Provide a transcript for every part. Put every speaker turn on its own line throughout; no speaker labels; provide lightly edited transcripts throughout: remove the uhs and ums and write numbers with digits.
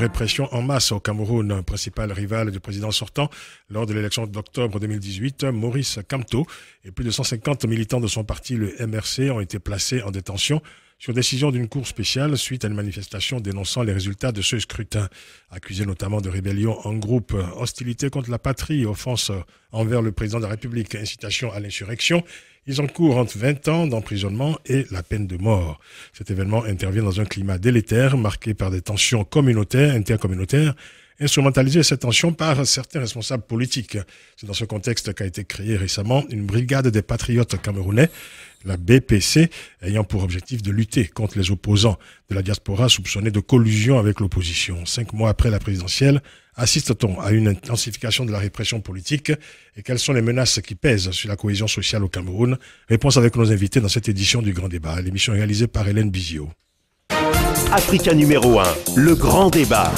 répression en masse au Cameroun. Principal rival du président sortant lors de l'élection d'octobre 2018, Maurice Kamto et plus de 150 militants de son parti, le MRC, ont été placés en détention sur décision d'une cour spéciale suite à une manifestation dénonçant les résultats de ce scrutin. Accusés notamment de rébellion en groupe, hostilité contre la patrie, offense envers le président de la République, incitation à l'insurrection, ils encourent entre 20 ans d'emprisonnement et la peine de mort. Cet événement intervient dans un climat délétère marqué par des tensions communautaires, intercommunautaires, instrumentalisées ces tensions par certains responsables politiques. C'est dans ce contexte qu'a été créée récemment une brigade des patriotes camerounais, la BPC, ayant pour objectif de lutter contre les opposants de la diaspora soupçonnés de collusion avec l'opposition. 5 mois après la présidentielle, assiste-t-on à une intensification de la répression politique et quelles sont les menaces qui pèsent sur la cohésion sociale au Cameroun? Réponse avec nos invités dans cette édition du Grand Débat. L'émission est réalisée par Hélène Bizio.
Africa numéro 1, le Grand Débat.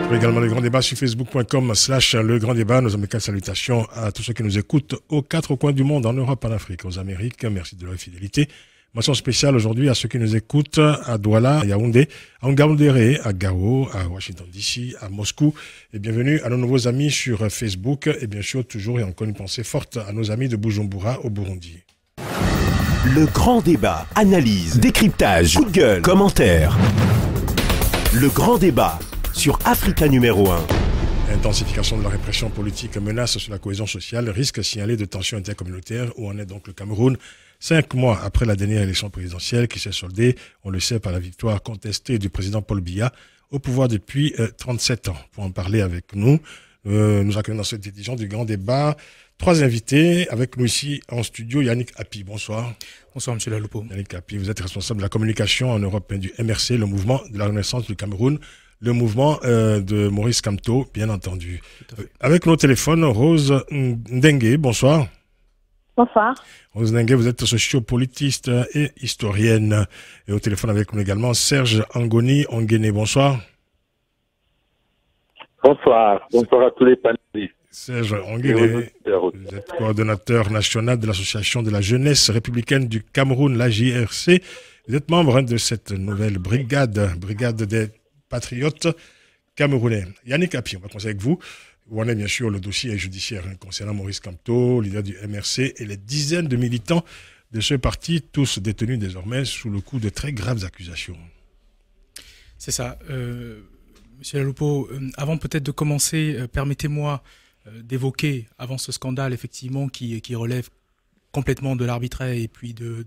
Également le Grand Débat sur facebook.com/le Grand Débat. Nos amicales salutations à tous ceux qui nous écoutent aux 4 coins du monde, en Europe, en Afrique, aux Amériques. Merci de leur fidélité. Mention spéciale aujourd'hui à ceux qui nous écoutent à Douala, à Yaoundé, à Ngaoundéré, à Gao, à Washington DC, à Moscou. Et bienvenue à nos nouveaux amis sur Facebook. Et bien sûr, toujours et encore une pensée forte à nos amis de Bujumbura au Burundi.
Le Grand Débat, analyse, décryptage, coup de gueule, commentaires. Le Grand Débat sur Africa numéro 1.
Intensification de la répression politique, menace sur la cohésion sociale, risque signalé de tensions intercommunautaires. Où en est donc le Cameroun 5 mois après la dernière élection présidentielle qui s'est soldée, on le sait, par la victoire contestée du président Paul Biya, au pouvoir depuis 37 ans. Pour en parler avec nous, nous accueillons dans cette édition du Grand Débat 3 invités. Avec nous ici en studio, Yannick Api. Bonsoir.
Bonsoir, M. Laloupo.
Yannick Api, vous êtes responsable de la communication en Europe du MRC, le mouvement de la renaissance du Cameroun. Le mouvement de Maurice Kamto, bien entendu. Avec nos téléphones, Rose Ndengue, bonsoir.
Bonsoir.
Rose Ndengue, vous êtes sociopolitiste et historienne. Et au téléphone avec nous également, Serge Angoni Onguene, bonsoir.
Bonsoir. Bonsoir à tous les panélistes.
Serge Onguene, vous êtes coordonnateur national de l'Association de la jeunesse républicaine du Cameroun, la JRC. Vous êtes membre de cette nouvelle brigade des patriotes camerounais. Yannick Api, on va commencer avec vous. Où en est bien sûr le dossier judiciaire concernant Maurice Kamto, leader du MRC, et les dizaines de militants de ce parti, tous détenus désormais sous le coup de très graves accusations.
C'est ça. Monsieur Laloupo, avant peut-être de commencer, permettez-moi d'évoquer, avant ce scandale effectivement qui relève complètement de l'arbitraire et puis de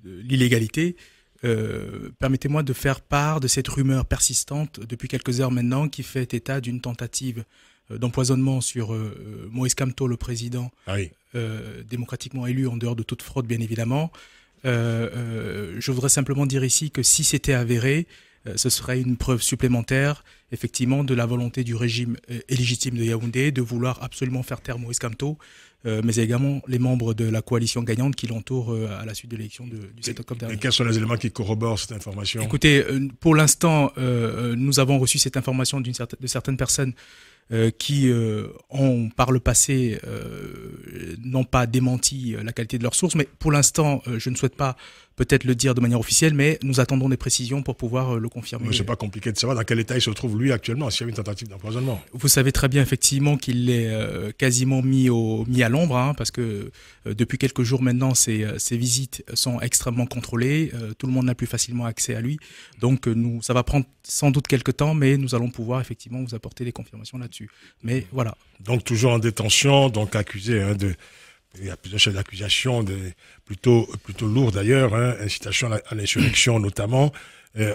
l'illégalité, permettez-moi de faire part de cette rumeur persistante depuis quelques heures maintenant qui fait état d'une tentative d'empoisonnement sur Maurice Kamto, le président, démocratiquement élu en dehors de toute fraude bien évidemment. Je voudrais simplement dire ici que si c'était avéré, ce serait une preuve supplémentaire effectivement de la volonté du régime illégitime de Yaoundé de vouloir absolument faire taire Maurice Kamto, mais également les membres de la coalition gagnante qui l'entourent à la suite de l'élection du 7 octobre dernier.
Et quels sont les éléments qui corroborent cette information?
Écoutez, pour l'instant, nous avons reçu cette information de certaines personnes qui ont par le passé n'ont pas démenti la qualité de leurs sources, mais pour l'instant, je ne souhaite pas peut-être le dire de manière officielle, mais nous attendons des précisions pour pouvoir le confirmer.
Mais c'est pas compliqué de savoir dans quel état il se trouve lui actuellement, s'il y a une tentative d'empoisonnement.
Vous savez très bien effectivement qu'il est quasiment mis à l'ombre, hein, parce que depuis quelques jours maintenant, ses visites sont extrêmement contrôlées, tout le monde n'a plus facilement accès à lui, donc ça va prendre sans doute quelques temps, mais nous allons pouvoir effectivement vous apporter des confirmations là-dessus. Mais voilà.
Donc toujours en détention, donc accusé il y a plusieurs chefs d'accusation, plutôt lourds d'ailleurs, incitation à l'insurrection notamment,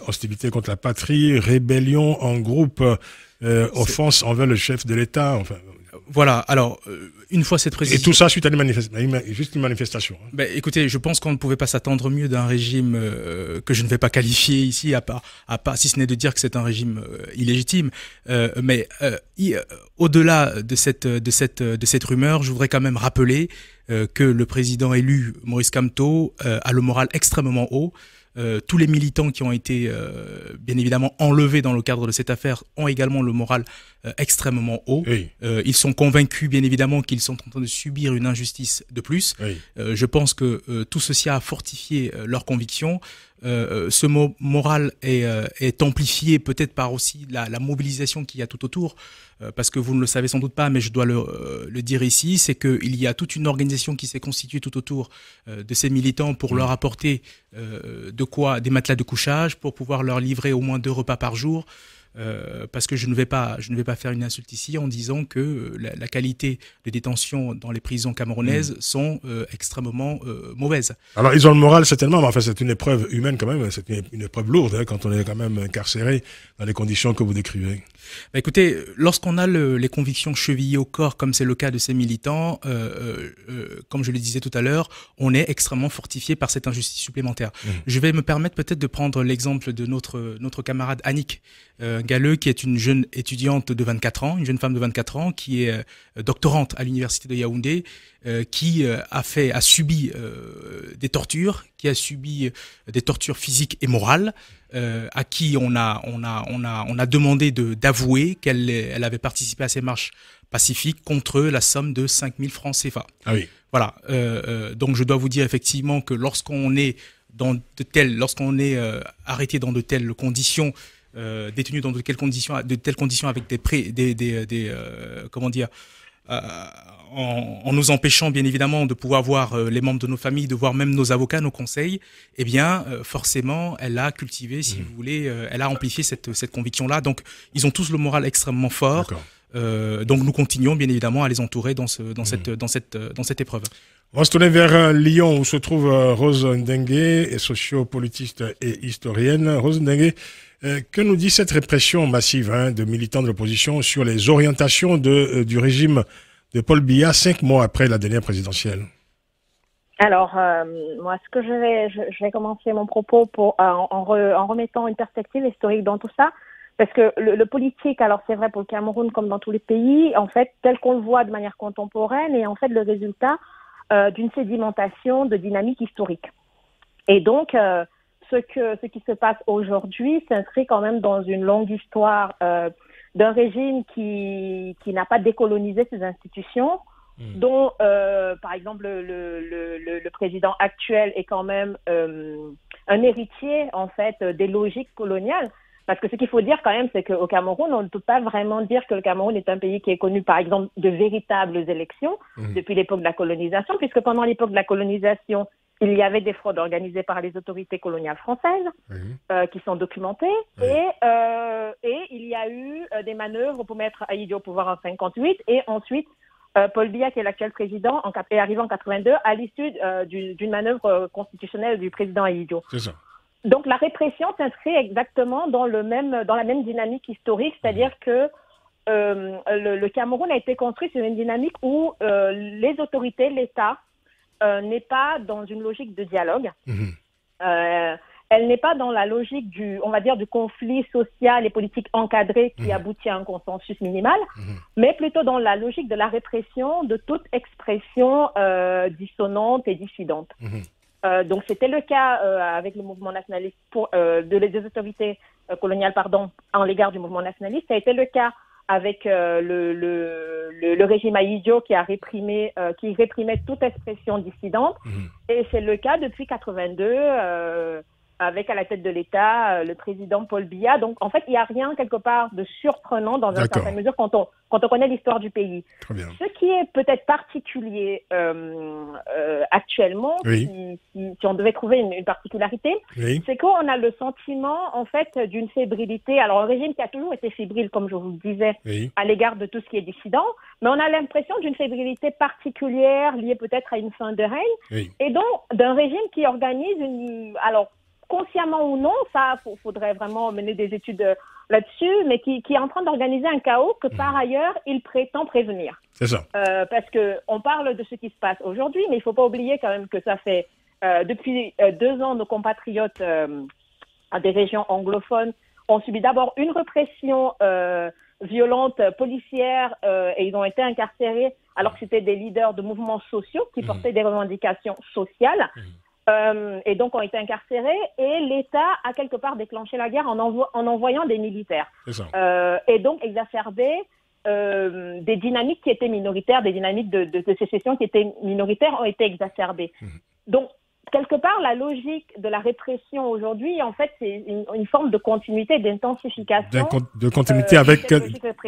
hostilité contre la patrie, rébellion en groupe, offense envers le chef de l'État. Enfin,
voilà, alors, une fois cette précision...
Et tout ça suite à juste une manifestation.
Ben, écoutez, je pense qu'on ne pouvait pas s'attendre mieux d'un régime que je ne vais pas qualifier ici, à part si ce n'est de dire que c'est un régime illégitime. Mais au-delà de cette rumeur, je voudrais quand même rappeler que le président élu, Maurice Kamto, a le moral extrêmement haut. Tous les militants qui ont été bien évidemment enlevés dans le cadre de cette affaire ont également le moral extrêmement haut.
Oui.
Ils sont convaincus bien évidemment qu'ils sont en train de subir une injustice de plus.
Oui.
Je pense que tout ceci a fortifié leurs convictions. ce moral est amplifié peut-être par aussi la mobilisation qu'il y a tout autour, parce que vous ne le savez sans doute pas, mais je dois le dire ici, c'est qu'il y a toute une organisation qui s'est constituée tout autour de ces militants pour leur apporter des matelas de couchage, pour pouvoir leur livrer au moins 2 repas par jour. Parce que je ne vais pas faire une insulte ici en disant que la qualité de détention dans les prisons camerounaises sont extrêmement mauvaises.
Alors ils ont le moral certainement, mais enfin c'est une épreuve humaine quand même, c'est une épreuve lourde hein, quand on est quand même incarcéré dans les conditions que vous décrivez.
Bah écoutez, lorsqu'on a les convictions chevillées au corps, comme c'est le cas de ces militants, comme je le disais tout à l'heure, on est extrêmement fortifié par cette injustice supplémentaire. Je vais me permettre peut-être de prendre l'exemple de notre camarade Annick Galleux, qui est une jeune étudiante de 24 ans, une jeune femme de 24 ans, qui est doctorante à l'université de Yaoundé, qui a subi des tortures, qui a subi des tortures physiques et morales, à qui on a demandé d'avouer qu'elle avait participé à ces marches pacifiques contre la somme de 5 000 francs CFA.
Ah oui.
Voilà. Donc je dois vous dire effectivement que lorsqu'on est arrêté dans de telles conditions, détenu dans de telles conditions avec en nous empêchant bien évidemment de pouvoir voir les membres de nos familles, de voir même nos avocats, nos conseils, eh bien forcément elle a cultivé, si vous voulez, elle a amplifié cette conviction-là. Donc ils ont tous le moral extrêmement fort. Donc nous continuons bien évidemment à les entourer dans cette épreuve.
On va se tourner vers Lyon où se trouve Rose Ndengue, sociopolitiste et historienne. Rose Ndengue, que nous dit cette répression massive de militants de l'opposition sur les orientations du régime de Paul Biya 5 mois après la dernière présidentielle?
Alors, moi, je vais commencer mon propos en remettant une perspective historique dans tout ça, parce que le politique, alors c'est vrai pour le Cameroun comme dans tous les pays, en fait, tel qu'on le voit de manière contemporaine, est en fait le résultat d'une sédimentation de dynamique historique. Et donc, ce qui se passe aujourd'hui s'inscrit quand même dans une longue histoire d'un régime qui n'a pas décolonisé ses institutions, dont, par exemple, le président actuel est quand même un héritier, en fait, des logiques coloniales. Parce que ce qu'il faut dire quand même, c'est qu'au Cameroun, on ne peut pas vraiment dire que le Cameroun est un pays qui est connu, par exemple, de véritables élections depuis l'époque de la colonisation, puisque pendant l'époque de la colonisation, il y avait des fraudes organisées par les autorités coloniales françaises qui sont documentées, et il y a eu des manœuvres pour mettre Ahidjo au pouvoir en 58, et ensuite Paul Biya, qui est l'actuel président, est arrivé en 82 à l'issue d'une manœuvre constitutionnelle du président Ahidjo.
C'est ça.
Donc la répression s'inscrit exactement dans la même dynamique historique, c'est-à-dire que le Cameroun a été construit sur une dynamique où les autorités, l'État, n'est pas dans une logique de dialogue. Elle n'est pas dans la logique du conflit social et politique encadré qui aboutit à un consensus minimal, mais plutôt dans la logique de la répression de toute expression dissonante et dissidente. Donc c'était le cas avec le mouvement nationaliste des autorités coloniales en l'égard du mouvement nationaliste. Ça a été le cas avec le régime Ahidjo qui réprimait toute expression dissidente, et c'est le cas depuis 82 avec à la tête de l'État le président Paul Biya. Donc en fait il n'y a rien quelque part de surprenant dans une certaine mesure quand on connaît l'histoire du pays.
Très bien.
Ce qui est peut-être particulier actuellement, si on devait trouver une particularité, c'est qu'on a le sentiment en fait d'une fébrilité. Alors un régime qui a toujours été fébrile, comme je vous le disais, à l'égard de tout ce qui est dissident, mais on a l'impression d'une fébrilité particulière liée peut-être à une fin de règne, et donc d'un régime qui organise alors consciemment ou non, ça, faudrait vraiment mener des études là-dessus, mais qui est en train d'organiser un chaos que par ailleurs, il prétend prévenir.
C'est ça.
Parce que on parle de ce qui se passe aujourd'hui, mais il ne faut pas oublier quand même que ça fait depuis 2 ans, nos compatriotes à des régions anglophones ont subi d'abord une répression violente, policière, et ils ont été incarcérés alors que c'était des leaders de mouvements sociaux qui portaient des revendications sociales. Et donc ont été incarcérés, et l'État a quelque part déclenché la guerre en envoyant des militaires. Et donc exacerbé des dynamiques qui étaient minoritaires, des dynamiques de sécession qui étaient minoritaires ont été exacerbées. Donc quelque part, la logique de la répression aujourd'hui, en fait, c'est une forme de continuité, d'intensification.
De continuité avec,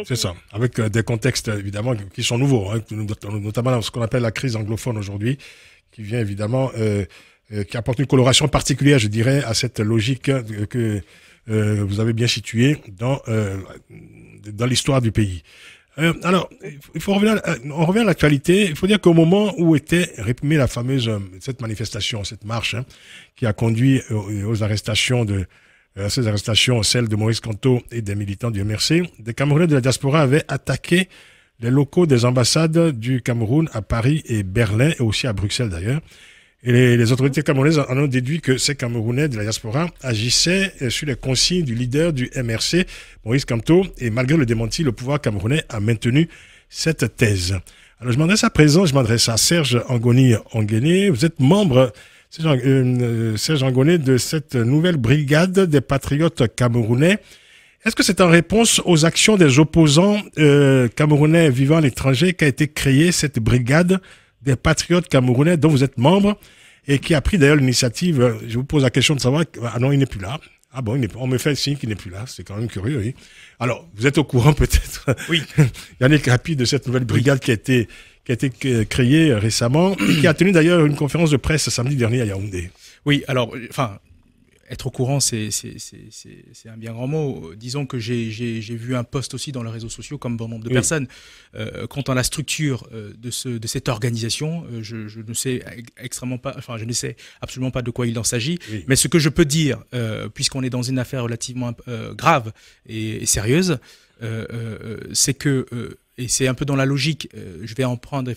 c'est ça, avec des contextes évidemment qui sont nouveaux, hein, notamment dans ce qu'on appelle la crise anglophone aujourd'hui, qui vient évidemment, qui apporte une coloration particulière, je dirais, à cette logique que vous avez bien située dans l'histoire du pays. Alors, il faut revenir, on revient à l'actualité. Il faut dire qu'au moment où était réprimée la fameuse cette manifestation, cette marche, hein, qui a conduit aux arrestations ces arrestations, celles de Maurice Kamto et des militants du MRC, des Camerounais de la diaspora avaient attaqué les locaux des ambassades du Cameroun à Paris et Berlin, et aussi à Bruxelles d'ailleurs. Et les autorités camerounaises en ont déduit que ces Camerounais de la diaspora agissaient sur les consignes du leader du MRC, Maurice Kamto, et malgré le démenti, le pouvoir camerounais a maintenu cette thèse. Alors je m'adresse à Serge Angoni. Vous êtes membre, Serge Angoni, de cette nouvelle brigade des patriotes camerounais. Est-ce que c'est en réponse aux actions des opposants camerounais vivant à l'étranger qu'a été créée cette brigade des patriotes camerounais dont vous êtes membre et qui a pris d'ailleurs l'initiative? Je vous pose la question de savoir, ah non, il n'est plus là. Ah bon, on me fait le signe qu'il n'est plus là. C'est quand même curieux, oui. Alors, vous êtes au courant peut-être,
oui,
Yannick Rapi, de cette nouvelle brigade qui a été créée récemment et qui a tenu d'ailleurs une conférence de presse samedi dernier à Yaoundé.
Oui, alors, enfin, être au courant, c'est un bien grand mot. Disons que j'ai vu un post aussi dans les réseaux sociaux, comme bon nombre de personnes, quant à la structure de cette organisation. Je ne sais je ne sais absolument pas de quoi il en s'agit. Oui. Mais ce que je peux dire, puisqu'on est dans une affaire relativement grave et sérieuse, c'est que et c'est un peu dans la logique, je vais reprendre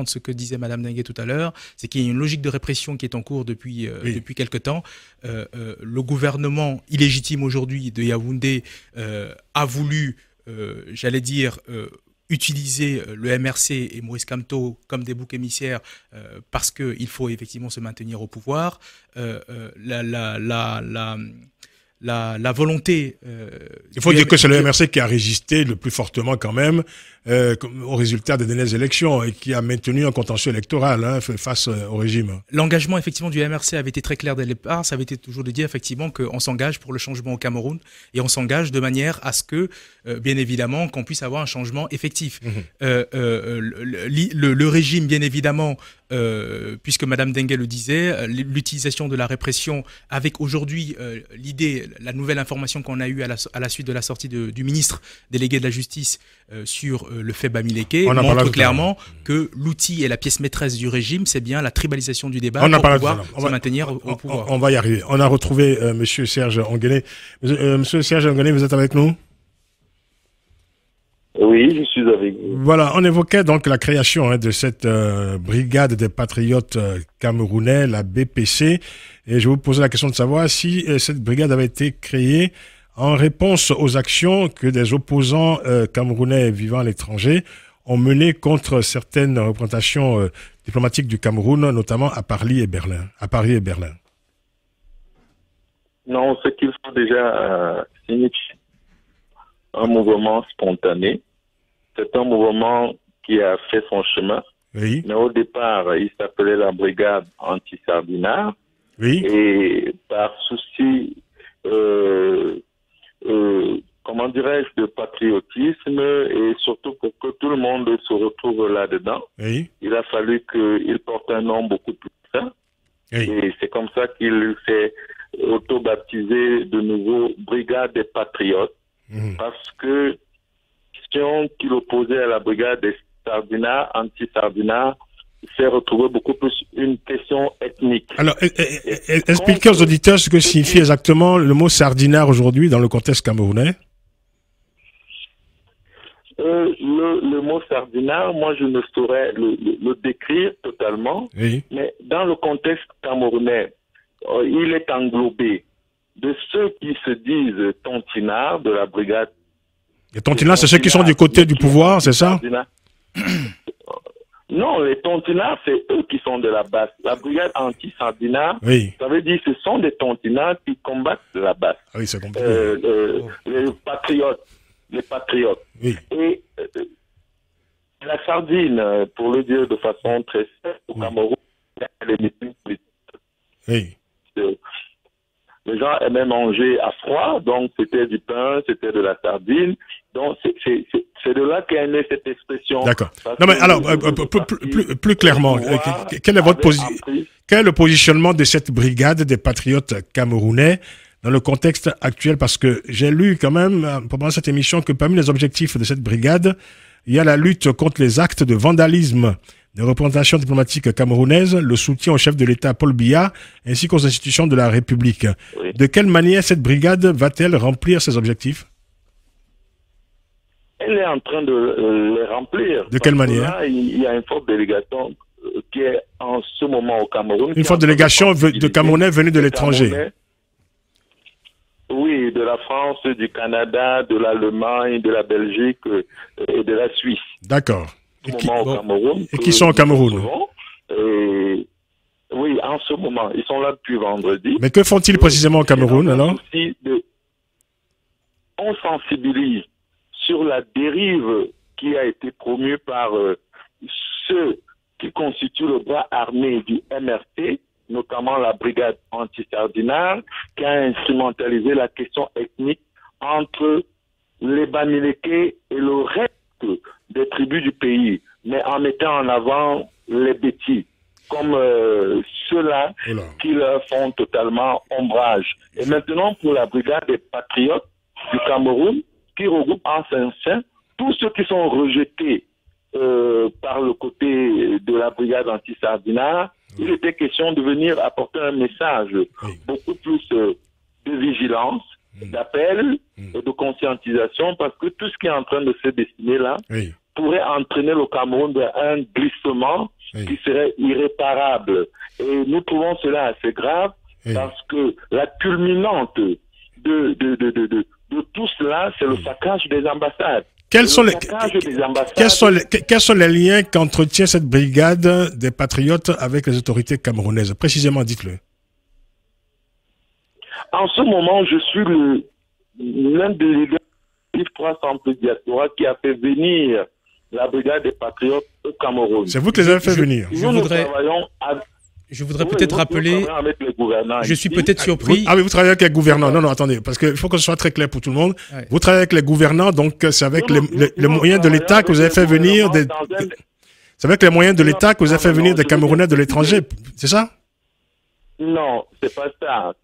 ce que disait Madame Dengue tout à l'heure, c'est qu'il y a une logique de répression qui est en cours depuis quelque temps. Le gouvernement illégitime aujourd'hui de Yaoundé a voulu, j'allais dire, utiliser le MRC et Maurice Kamto comme des boucs émissaires parce qu'il faut effectivement se maintenir au pouvoir. La volonté...
il faut dire que c'est le MRC qui a résisté le plus fortement quand même au résultat des dernières élections et qui a maintenu un contentieux électoral face au régime.
L'engagement effectivement du MRC avait été très clair dès le départ, ça avait été toujours de dire effectivement qu'on s'engage pour le changement au Cameroun et on s'engage de manière à ce que, bien évidemment, qu'on puisse avoir un changement effectif. Le régime, bien évidemment, puisque Madame Dengue le disait, l'utilisation de la répression avec aujourd'hui l'idée, la nouvelle information qu'on a eue à la suite de la sortie du ministre délégué de la Justice sur le fait Bamileke montre clairement que l'outil et la pièce maîtresse du régime, c'est bien la tribalisation du débat pour pouvoir se maintenir au pouvoir.
On va y arriver. On a retrouvé Monsieur Serge Angoni. Monsieur Serge Angoni, vous êtes avec nous?
Oui, je suis avec vous.
Voilà, on évoquait donc la création de cette brigade des patriotes camerounais, la BPC, et je vous posais la question de savoir si cette brigade avait été créée en réponse aux actions que des opposants camerounais vivant à l'étranger ont menées contre certaines représentations diplomatiques du Cameroun, notamment à Paris et Berlin.
Non, ce qu'il faut déjà signifier un mouvement spontané. C'est un mouvement qui a fait son chemin.
Oui.
Mais au départ, il s'appelait la brigade anti-sardinard.
Oui.
Et par souci, comment dirais-je, de patriotisme et surtout pour que tout le monde se retrouve là-dedans,
oui,
il a fallu qu'il porte un nom beaucoup plus sain. Oui. Et c'est comme ça qu'il s'est auto-baptisé de nouveau brigade des patriotes. Parce que question qu'il opposait à la brigade des sardinards, anti-sardinards, s'est retrouvé beaucoup plus une question ethnique.
Alors, expliquez aux auditeurs ce que signifie exactement le mot sardinard aujourd'hui dans le contexte camerounais.
Le mot sardinard, moi je ne saurais le décrire totalement,
oui,
mais dans le contexte camerounais, il est englobé de ceux qui se disent tontinards de la brigade.
Les tontinards, c'est ceux qui sont du côté du pouvoir, c'est ça?
Non, les tontinards, c'est eux qui sont de la base. La brigade anti-sardinard,
oui,
ça veut dire que ce sont des tontinards qui combattent la base.
Ah oui, c'est compliqué.
Les patriotes.
Oui.
Et la sardine, pour le dire de façon très simple, au Cameroun, il y a des meetings politiques.
Oui.
Les gens aimaient manger à froid, donc c'était du pain, c'était de la sardine. Donc c'est de là qu'est née cette expression.
D'accord. Non mais alors, plus clairement, quel est le positionnement de cette brigade des patriotes camerounais dans le contexte actuel? Parce que j'ai lu quand même, pendant cette émission, que parmi les objectifs de cette brigade, il y a la lutte contre les actes de vandalisme des représentations diplomatiques camerounaises, le soutien au chef de l'État Paul Biya, ainsi qu'aux institutions de la République. Oui. De quelle manière cette brigade va-t-elle remplir ces objectifs?
Elle est en train de les remplir.
De quelle manière?
Là, il y a une forte délégation qui est en ce moment au Cameroun.
Une forte délégation de Camerounais venus de l'étranger.
Oui, de la France, du Canada, de l'Allemagne, de la Belgique et de la Suisse.
D'accord.
Et
qui sont au Cameroun?
Oui, en ce moment. Ils sont là depuis vendredi.
Mais que font-ils précisément au Cameroun, alors?
On sensibilise sur la dérive qui a été promue par ceux qui constituent le bras armé du MRC, notamment la brigade anti-sardinale, qui a instrumentalisé la question ethnique entre les Bamileke et le reste des tribus du pays, mais en mettant en avant les bêtis, comme ceux-là qui leur font totalement ombrage. Et maintenant, pour la brigade des patriotes du Cameroun, qui regroupe en son sein tous ceux qui sont rejetés par le côté de la brigade anti-sardinale, il était question de venir apporter un message beaucoup plus de vigilance, d'appel et de conscientisation, parce que tout ce qui est en train de se dessiner là pourrait entraîner le Cameroun vers un glissement qui serait irréparable. Et nous trouvons cela assez grave parce que la culminante de tout cela, c'est le saccage des ambassades.
Quels sont les liens qu'entretient cette brigade des patriotes avec les autorités camerounaises? Précisément, dites-le.
En ce moment, je suis l'un des leaders du 300 diaspora qui a fait venir la brigade des patriotes au Cameroun.
C'est vous qui les avez fait venir.
Je voudrais peut-être rappeler, je suis peut-être surpris.
Ah oui, vous travaillez avec les gouvernants. Non, attendez, parce qu'il faut que ce soit très clair pour tout le monde. Ouais. Vous travaillez avec les gouvernants, donc c'est avec les moyens de l'État que vous avez fait venir c'est avec les moyens de l'État que vous avez fait venir des Camerounais de l'étranger, c'est ça?
Non, c'est pas ça.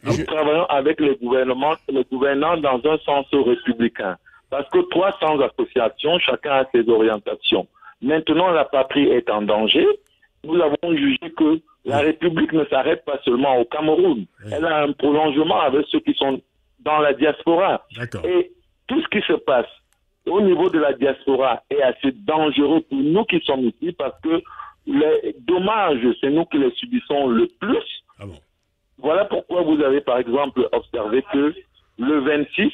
Nous travaillons avec les gouvernants dans un sens républicain. Parce que 300 associations, chacun a ses orientations. Maintenant, la patrie est en danger. Nous avons jugé que la République ne s'arrête pas seulement au Cameroun. Elle a un prolongement avec ceux qui sont dans la diaspora. Et tout ce qui se passe au niveau de la diaspora est assez dangereux pour nous qui sommes ici parce que les dommages, c'est nous qui les subissons le plus. Ah bon. Voilà pourquoi vous avez par exemple observé que le 26,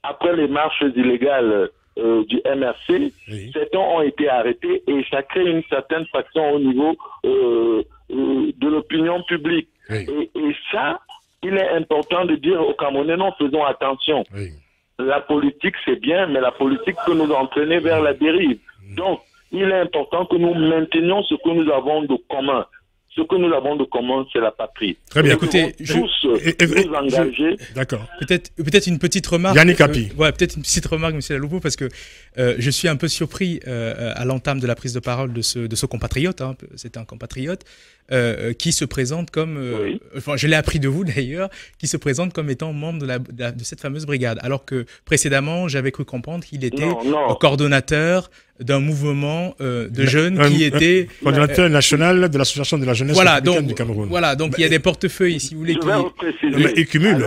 après les marches illégales du MRC, certains ont été arrêtés et ça crée une certaine faction au niveau de l'opinion publique. Et ça, il est important de dire aux Camerounais, non, faisons attention. La politique, c'est bien, mais la politique peut nous entraîner vers la dérive. Donc, il est important que nous maintenions ce que nous avons de commun. Ce que nous avons de commun, c'est la patrie.
Très bien, écoutez,
nous engager.
D'accord.
Peut-être une petite remarque.
Yannick Api.
Peut-être une petite remarque, monsieur Laloupo, parce que je suis un peu surpris à l'entame de la prise de parole de ce compatriote. Hein, c'est un compatriote qui se présente comme, enfin, je l'ai appris de vous d'ailleurs, qui se présente comme étant membre de cette fameuse brigade, alors que précédemment, j'avais cru comprendre qu'il était coordonnateur d'un mouvement de jeunes qui était
coordinateur national de l'association de la jeunesse républicaine du Cameroun.
Voilà, donc il y a des portefeuilles, si vous voulez,
il cumule.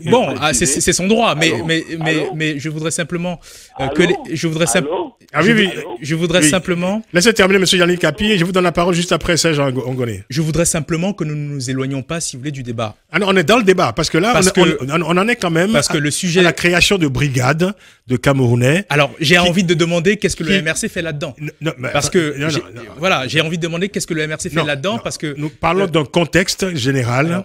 Bon, c'est son droit, mais je voudrais simplement je voudrais simplement.
Laissez terminer, monsieur Yannick Api, et je vous donne la parole juste après Serge Ongoné.
Je voudrais simplement que nous ne nous éloignions pas, si vous voulez, du débat.
Ah non, on est dans le débat, parce que là, on en est quand même à la création de brigades de Camerounais.
Alors, j'ai envie de demander qu'est-ce que le MRC fait là-dedans. Parce que, voilà, j'ai envie de demander qu'est-ce que le MRC fait là-dedans, parce que...
Nous parlons d'un contexte général.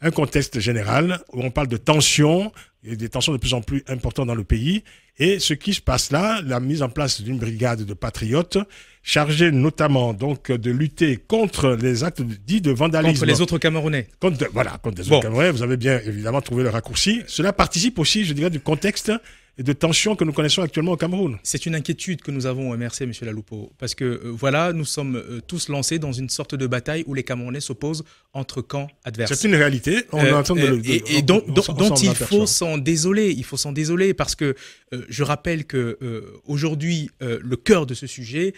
un contexte général où on parle de tensions, et des tensions de plus en plus importantes dans le pays. Et ce qui se passe là, la mise en place d'une brigade de patriotes chargée notamment donc de lutter contre les actes dits de vandalisme.
Contre les autres Camerounais.
Contre les autres Camerounais, vous avez bien évidemment trouvé le raccourci. Cela participe aussi, je dirais, du contexte et de tensions que nous connaissons actuellement au Cameroun.
C'est une inquiétude que nous avons au MRC, M. Laloupo, parce que voilà, nous sommes tous lancés dans une sorte de bataille où les Camerounais s'opposent entre camps adverses.
C'est une réalité. On est en train
dont il faut s'en désoler. Il faut s'en désoler parce que je rappelle que aujourd'hui, le cœur de ce sujet,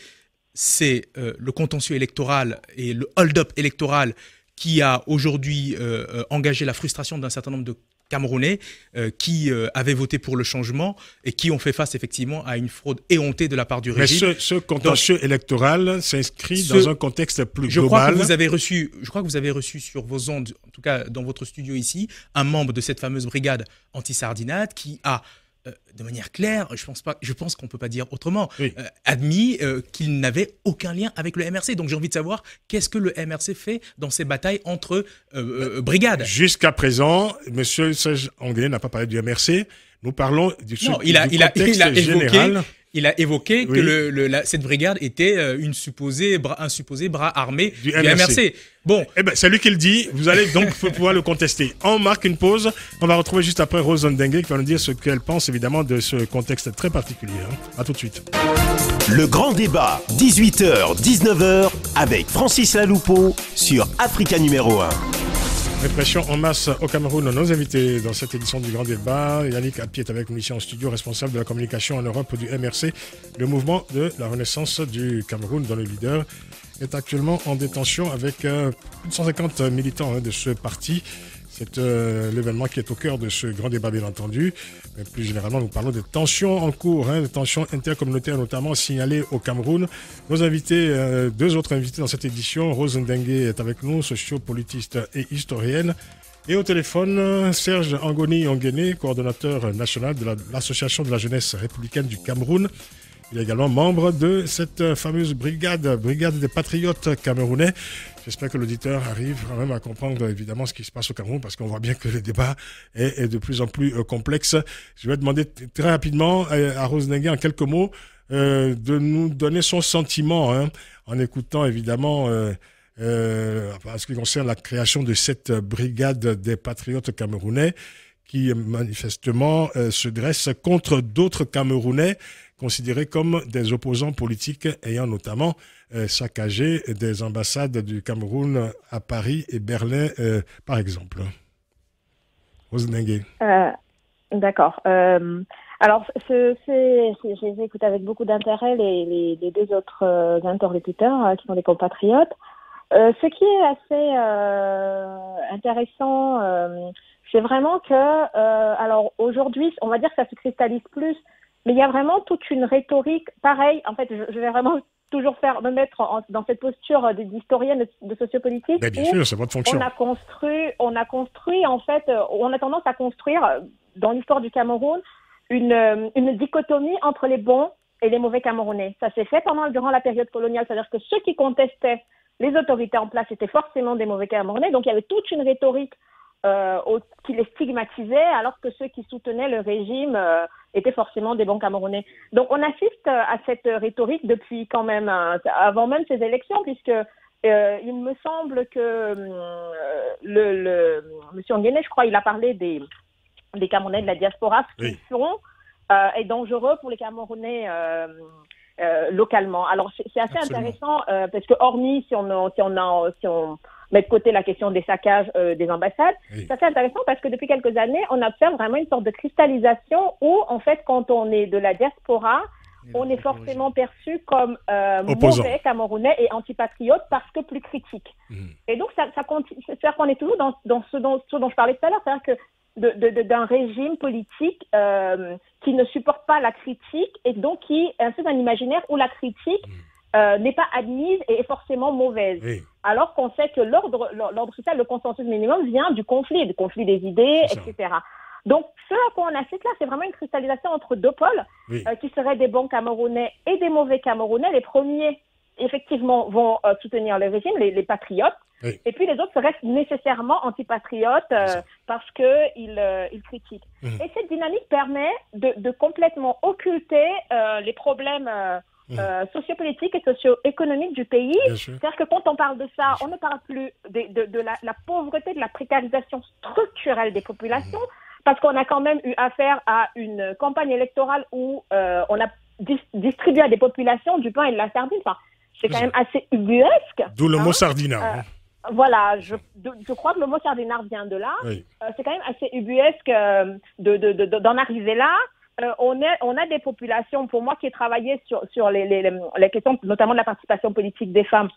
c'est le contentieux électoral et le hold-up électoral qui a aujourd'hui engagé la frustration d'un certain nombre de Camerounais qui avaient voté pour le changement et qui ont fait face effectivement à une fraude éhontée de la part du régime.
Mais ce contentieux électoral s'inscrit dans un contexte plus global.
Je crois que vous avez reçu sur vos ondes, en tout cas dans votre studio ici, un membre de cette fameuse brigade anti-sardinate qui a de manière claire, je pense qu'on ne peut pas dire autrement, oui, admis qu'il n'avait aucun lien avec le MRC. Donc j'ai envie de savoir qu'est-ce que le MRC fait dans ces batailles entre brigades.
Jusqu'à présent, M. Serge Anguené n'a pas parlé du MRC. Nous parlons du contexte général.
Il a évoqué que cette brigade était un supposé bras armé du MRC.
Bon. Eh ben, c'est lui qui le dit. Vous allez donc pouvoir le contester. On marque une pause. On va retrouver juste après Rose Ndengue qui va nous dire ce qu'elle pense évidemment de ce contexte très particulier. À tout de suite.
Le grand débat, 18h, 19h, avec Francis Laloupo sur Africa numéro 1.
Répression en masse au Cameroun. Nos invités dans cette édition du Grand Débat, Yannick Api est avec nous ici en studio, responsable de la communication en Europe du MRC. Le mouvement de la renaissance du Cameroun, dont le leader est actuellement en détention avec plus de 150 militants de ce parti. C'est l'événement qui est au cœur de ce grand débat, bien entendu. Mais plus généralement, nous parlons des tensions en cours, des tensions intercommunautaires notamment signalées au Cameroun. Nos invités, deux autres invités dans cette édition, Rose Ndengue est avec nous, sociopolitiste et historienne. Et au téléphone, Serge Angoni Onguené, coordonnateur national de l'Association de la jeunesse républicaine du Cameroun. Il est également membre de cette fameuse brigade des patriotes camerounais. J'espère que l'auditeur arrive quand même à comprendre évidemment ce qui se passe au Cameroun parce qu'on voit bien que le débat est de plus en plus complexe. Je vais demander très rapidement à Rose Ndengue en quelques mots de nous donner son sentiment en écoutant évidemment en ce qui concerne la création de cette brigade des patriotes camerounais qui manifestement se dresse contre d'autres Camerounais considérés comme des opposants politiques ayant notamment saccagé des ambassades du Cameroun à Paris et Berlin, par exemple. Rose Ndengue.
D'accord. Alors, j'ai écouté avec beaucoup d'intérêt les deux autres interlocuteurs qui sont des compatriotes. Ce qui est assez intéressant, c'est vraiment que, alors aujourd'hui, on va dire que ça se cristallise plus, mais il y a vraiment toute une rhétorique. Pareil, en fait, je vais vraiment toujours me mettre dans cette posture d'historienne de sociopolitique.
Mais bien sûr, c'est votre fonction.
On a construit en fait, on a tendance à construire dans l'histoire du Cameroun une dichotomie entre les bons et les mauvais Camerounais. Ça s'est fait durant la période coloniale, c'est-à-dire que ceux qui contestaient les autorités en place étaient forcément des mauvais Camerounais, donc il y avait toute une rhétorique qui les stigmatisait, alors que ceux qui soutenaient le régime étaient forcément des bons Camerounais. Donc on assiste à cette rhétorique depuis quand même, avant même ces élections, puisque il me semble que M. Onguené, je crois, il a parlé des Camerounais de la diaspora, ce qui seront est dangereux pour les Camerounais localement. Alors c'est assez intéressant parce que hormis si on met de côté la question des saccages des ambassades, c'est assez intéressant parce que depuis quelques années, on observe vraiment une sorte de cristallisation où en fait quand on est de la diaspora, on est forcément perçu comme mauvais Camerounais et antipatriote parce que plus critique. Et donc ça continue, c'est-à-dire qu'on est toujours dans ce dont je parlais tout à l'heure, c'est-à-dire que d'un régime politique qui ne supporte pas la critique et donc qui est un imaginaire où la critique n'est pas admise et est forcément mauvaise. Oui. Alors qu'on sait que l'ordre social, le consensus minimum vient du conflit des idées, etc. Donc, ce à quoi on assiste là, c'est vraiment une cristallisation entre deux pôles qui seraient des bons Camerounais et des mauvais Camerounais. Les premiers, effectivement, vont soutenir le régime, les patriotes,
Oui.
Et puis les autres restent nécessairement antipatriotes parce qu'ils critiquent. Et cette dynamique permet de complètement occulter les problèmes sociopolitiques et socio-économiques du pays. C'est-à-dire que quand on parle de ça, on ne parle plus de la pauvreté, de la précarisation structurelle des populations, parce qu'on a quand même eu affaire à une campagne électorale où on a distribué à des populations du pain et de la sardine. Enfin, c'est quand même assez ubuesque.
D'où le mot sardinard.
Voilà, je crois que le mot sardinard vient de là.
Oui.
C'est quand même assez ubuesque d'en arriver là. On a des populations, pour moi qui ai travaillé sur les questions, notamment de la participation politique des femmes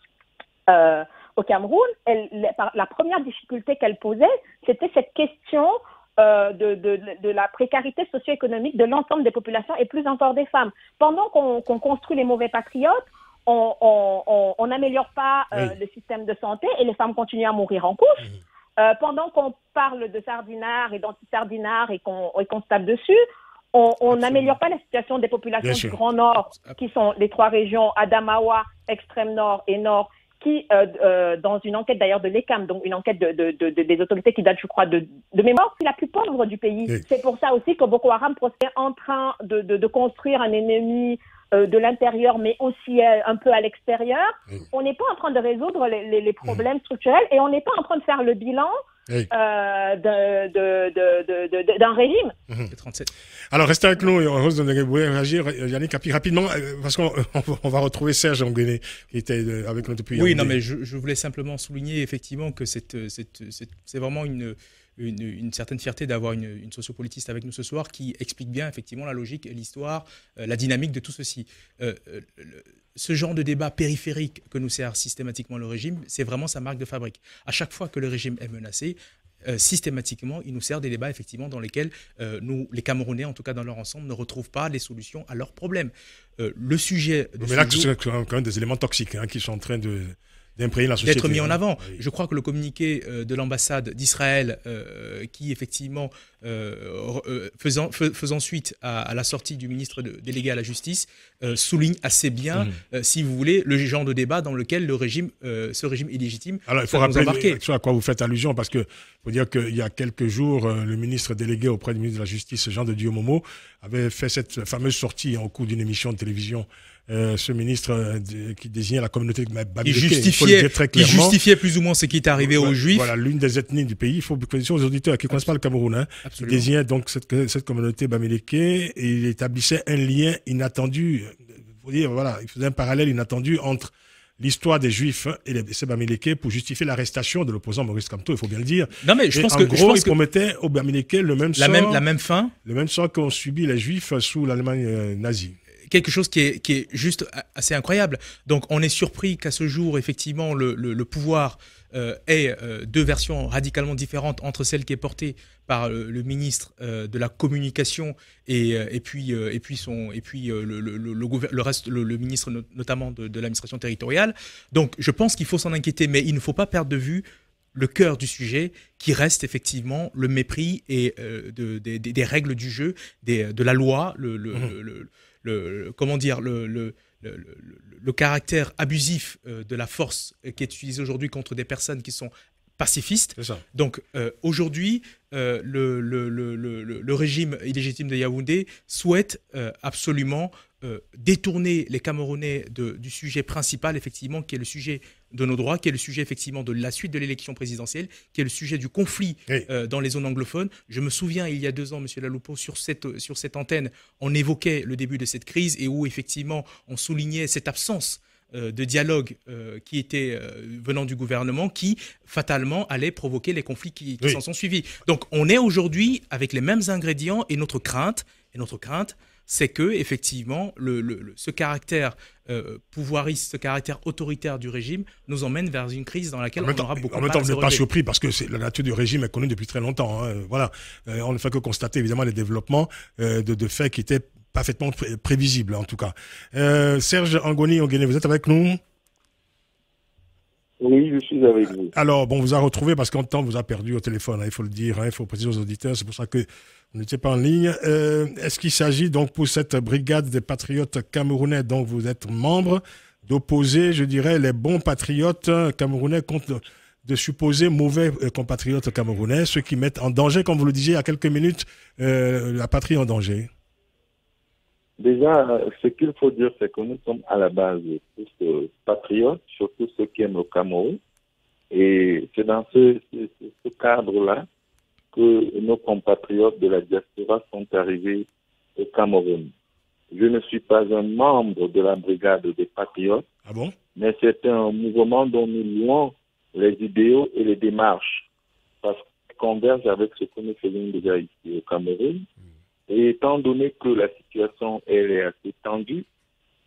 au Cameroun, la première difficulté qu'elle posait, c'était cette question de la précarité socio-économique de l'ensemble des populations et plus encore des femmes. Pendant qu'on construit les mauvais patriotes, on n'améliore pas le système de santé et les femmes continuent à mourir en couche. Pendant qu'on parle de sardinards et d'anti-sardinards et qu'on se tape dessus, on n'améliore pas la situation des populations du Grand Nord, qui sont les 3 régions, Adamawa, extrême nord et nord, qui, dans une enquête d'ailleurs de l'ECAM, donc une enquête des autorités qui date, je crois, de mémoire, c'est la plus pauvre du pays. Oui. C'est pour ça aussi que Boko Haram est en train de construire un ennemi de l'intérieur, mais aussi un peu à l'extérieur. Oui. On n'est pas en train de résoudre les problèmes structurels et on n'est pas en train de faire le bilan d'un régime.
37.
Alors, restez avec nous et on va réagir, Yannick Api, rapidement, parce qu'on va retrouver Serge Angoné, qui était avec nous depuis...
Oui, non, mais je voulais simplement souligner effectivement que c'est vraiment une certaine fierté d'avoir une sociopolitiste avec nous ce soir qui explique bien effectivement la logique, l'histoire, la dynamique de tout ceci. Ce genre de débat périphérique que nous sert systématiquement le régime, c'est vraiment sa marque de fabrique. À chaque fois que le régime est menacé, systématiquement, il nous sert des débats effectivement dans lesquels nous, les Camerounais, en tout cas dans leur ensemble, ne retrouvent pas les solutions à leurs problèmes. Le sujet...
Mais là, c'est quand même des éléments toxiques qui sont en train d'imprégner la société.
D'être mis en avant. Oui. Je crois que le communiqué de l'ambassade d'Israël, qui effectivement, faisant suite à la sortie du ministre délégué à la justice, souligne assez bien, si vous voulez, le genre de débat dans lequel ce régime illégitime. Alors, il faut rappeler
à quoi vous faites allusion, parce que faut dire qu'il y a quelques jours, le ministre délégué auprès du ministre de la Justice, Jean de Dieu Momo, avait fait cette fameuse sortie au cours d'une émission de télévision. Ce ministre qui désignait la communauté bamileke,
qui justifiait plus ou moins ce qui est arrivé aux Juifs.
Voilà, l'une des ethnies du pays. Il faut préciser aux auditeurs qui ne connaissent pas le Cameroun. Il désignait donc cette communauté bamileke et il établissait un lien inattendu. Faut dire, voilà, il faisait un parallèle inattendu entre l'histoire des Juifs et ces bamileke pour justifier l'arrestation de l'opposant Maurice Kamto, il faut bien le dire.
Non, mais je pense que...
En gros, il promettait aux bamileke le même sort...
La même fin.
Le même sort qu'ont subi les Juifs sous l'Allemagne nazie.
Quelque chose qui est juste assez incroyable. Donc, on est surpris qu'à ce jour, effectivement, le pouvoir ait 2 versions radicalement différentes entre celle qui est portée par le ministre de la Communication et puis le ministre notamment de l'administration territoriale. Donc, je pense qu'il faut s'en inquiéter, mais il ne faut pas perdre de vue le cœur du sujet, qui reste effectivement le mépris et des règles du jeu, de la loi, le caractère abusif de la force qui est utilisé aujourd'hui contre des personnes qui sont pacifistes.
C'est ça.
Donc aujourd'hui, le régime illégitime de Yaoundé souhaite absolument détourner les Camerounais du sujet principal, effectivement, qui est le sujet de nos droits, qui est le sujet effectivement de la suite de l'élection présidentielle, qui est le sujet du conflit dans les zones anglophones. Je me souviens, il y a 2 ans, M. Laloupo, sur cette antenne, on évoquait le début de cette crise et où effectivement on soulignait cette absence de dialogue qui était venant du gouvernement, qui fatalement allait provoquer les conflits qui s'en sont suivis. Donc on est aujourd'hui avec les mêmes ingrédients et notre crainte, c'est que effectivement ce caractère pouvoiriste, ce caractère autoritaire du régime nous emmène vers une crise dans laquelle on aura beaucoup de mal à se relever. En même temps, vous n'êtes pas
surpris parce que la nature du régime est connue depuis très longtemps. Voilà, on ne fait que constater évidemment les développements de faits qui étaient parfaitement prévisibles en tout cas. Serge Angoné, vous êtes avec nous?
Oui, je suis avec vous.
Alors, bon, on vous a retrouvé parce qu'en temps, vous a perdu au téléphone, il faut le dire, il faut préciser aux auditeurs, c'est pour ça que vous n'étiez pas en ligne. Est-ce qu'il s'agit donc pour cette brigade des patriotes camerounais dont vous êtes membre, d'opposer, je dirais, les bons patriotes camerounais contre de supposés mauvais compatriotes camerounais, ceux qui mettent en danger, comme vous le disiez il y a quelques minutes, la patrie en danger?
Déjà, ce qu'il faut dire, c'est que nous sommes à la base tous patriotes, surtout ceux qui aiment le Cameroun. Et c'est dans ce cadre-là que nos compatriotes de la diaspora sont arrivés au Cameroun. Je ne suis pas un membre de la brigade des patriotes, mais c'est un mouvement dont nous louons les idéaux et les démarches, parce qu'ils convergent avec ce que nous faisons déjà ici au Cameroun. Et étant donné que la situation elle est assez tendue,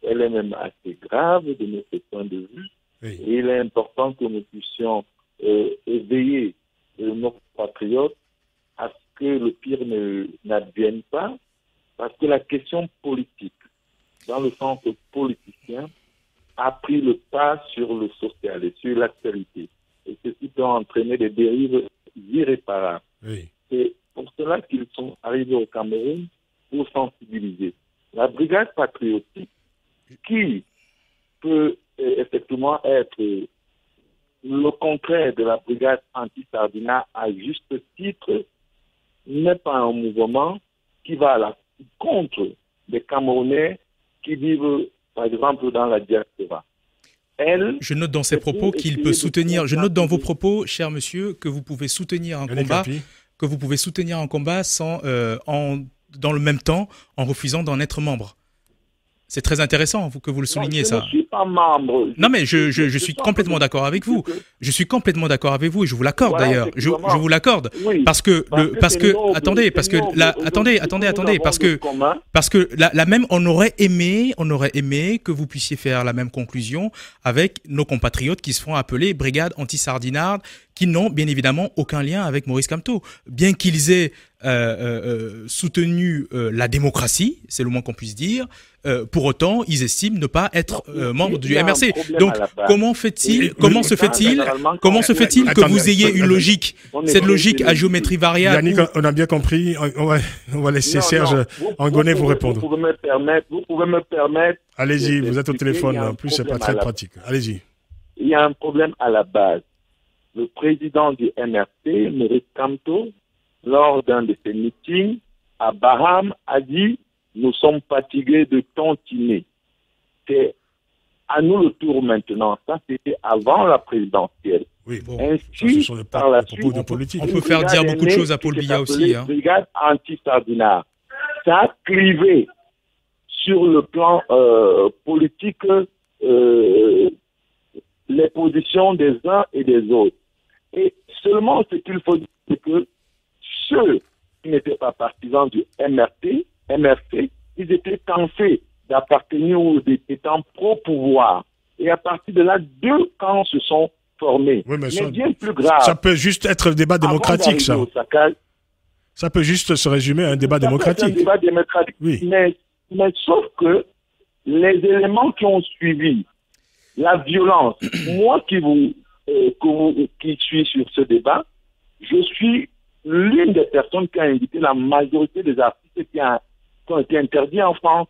elle est même assez grave de notre point de vue, et il est important que nous puissions éveiller nos patriotes à ce que le pire n'advienne pas, parce que la question politique, dans le sens politicien, a pris le pas sur le social et sur l'actualité. Et ceci peut entraîner des dérives irréparables. C'est pour cela qu'ils sont arrivés au Cameroun pour sensibiliser. La brigade patriotique, qui peut effectivement être le contraire de la brigade anti-Sardina à juste titre, n'est pas un mouvement qui va à la contre des Camerounais qui vivent, par exemple, dans la diaspora.
Je note dans ces propos qu'il peut soutenir. Je note dans vos propos, cher monsieur, que vous pouvez soutenir un combat, sans, dans le même temps, en refusant d'en être membre. C'est très intéressant que vous le souligniez, ça.
Je ne suis pas membre.
Non, mais je suis complètement d'accord avec vous. Je suis complètement d'accord avec vous et je vous l'accorde d'ailleurs. Je vous l'accorde.
Oui,
parce que la même, on aurait aimé que vous puissiez faire la même conclusion avec nos compatriotes qui se font appeler brigade anti-sardinarde, qui n'ont bien évidemment aucun lien avec Maurice Kamto. Bien qu'ils aient soutenu la démocratie, c'est le moins qu'on puisse dire, pour autant, ils estiment ne pas être membres du MRC. Donc, comment se fait-il que vous ayez une logique, cette logique à géométrie variable?
Yannick, on a bien compris. On va laisser Serge Angoné vous répondre.
Vous pouvez me permettre.
Allez-y, vous êtes au téléphone. En plus, c'est pas très pratique. Allez-y.
Il y a un problème à la base. Le président du MRC, Maurice Kamto, lors d'un de ses meetings à Baham, a dit « Nous sommes fatigués de tontiner ». C'est à nous le tour maintenant. Ça, c'était avant la présidentielle.
Oui, bon,
ainsi, par la suite,
on peut faire dire beaucoup de choses à Paul Biya aussi.
Brigade anti-Sardinard. Ça a clivé sur le plan politique les positions des uns et des autres. Et seulement ce qu'il faut dire, c'est que ceux qui n'étaient pas partisans du MRC, ils étaient tentés d'appartenir aux étant pro-pouvoir. Et à partir de là, deux camps se sont formés.
Oui, mais
bien plus grave.
Ça peut juste être un débat démocratique, ça. Ça peut juste se résumer à un débat démocratique.
Un débat démocratique.
Oui.
Mais sauf que les éléments qui ont suivi, la violence, moi qui suis sur ce débat, je suis l'une des personnes qui a invité la majorité des artistes qui ont été interdits en France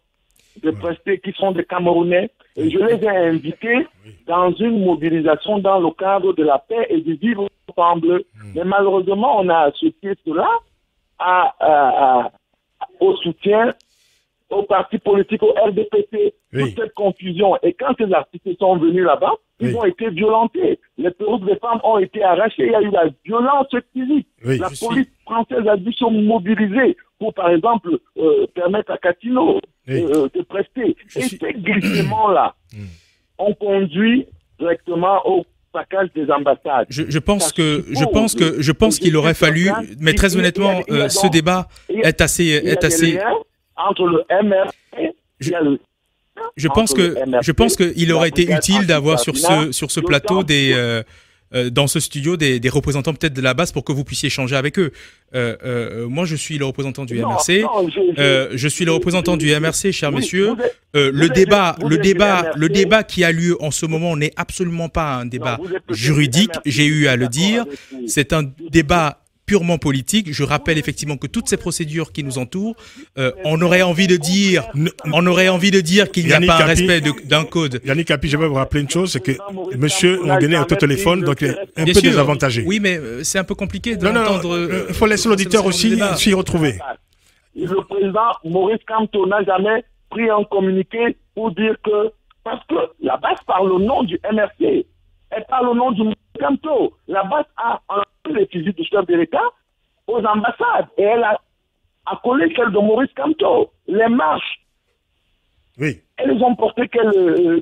de prester, qui sont des Camerounais, et je les ai invités dans une mobilisation dans le cadre de la paix et du vivre ensemble. Mais malheureusement, on a associé cela au soutien au parti politique, au RDPC, toute cette confusion. Et quand ces artistes sont venus là-bas, ils ont été violentés. Les perruques des femmes ont été arrachées. Il y a eu la violence physique. La police française a dû se mobiliser pour, par exemple, permettre à Catino de prester. Et ces glissements-là ont conduit directement au saccage des ambassades.
Je pense qu'il aurait fallu, mais très honnêtement, ce débat est assez
entre le MRC
je pense qu'il aurait été utile d'avoir sur ce plateau dans ce studio des représentants peut-être de la base pour que vous puissiez échanger avec eux. Moi, je suis le représentant du MRC. Je suis le représentant du MRC, cher monsieur. Le débat qui a lieu en ce moment n'est absolument pas un débat juridique. J'ai eu à le dire. C'est un débat purement politique. Je rappelle effectivement que toutes ces procédures qui nous entourent, on aurait envie de dire qu'il n'y a pas un respect d'un code.
Yannick Capi, je vais vous rappeler une chose, c'est que Monsieur Onguéné est au téléphone, donc il est un peu désavantagé.
Oui, mais c'est un peu compliqué d'entendre.
Il faut laisser l'auditeur aussi s'y retrouver.
Le président Maurice Kamto n'a jamais pris un communiqué pour dire que, parce que la base parle au nom du MRC, elle parle au nom du Kamto. La base a enlevé les fusils du chef de l'État aux ambassades et elle a collé celle de Maurice Kamto. Les marches,
oui,
elles ont porté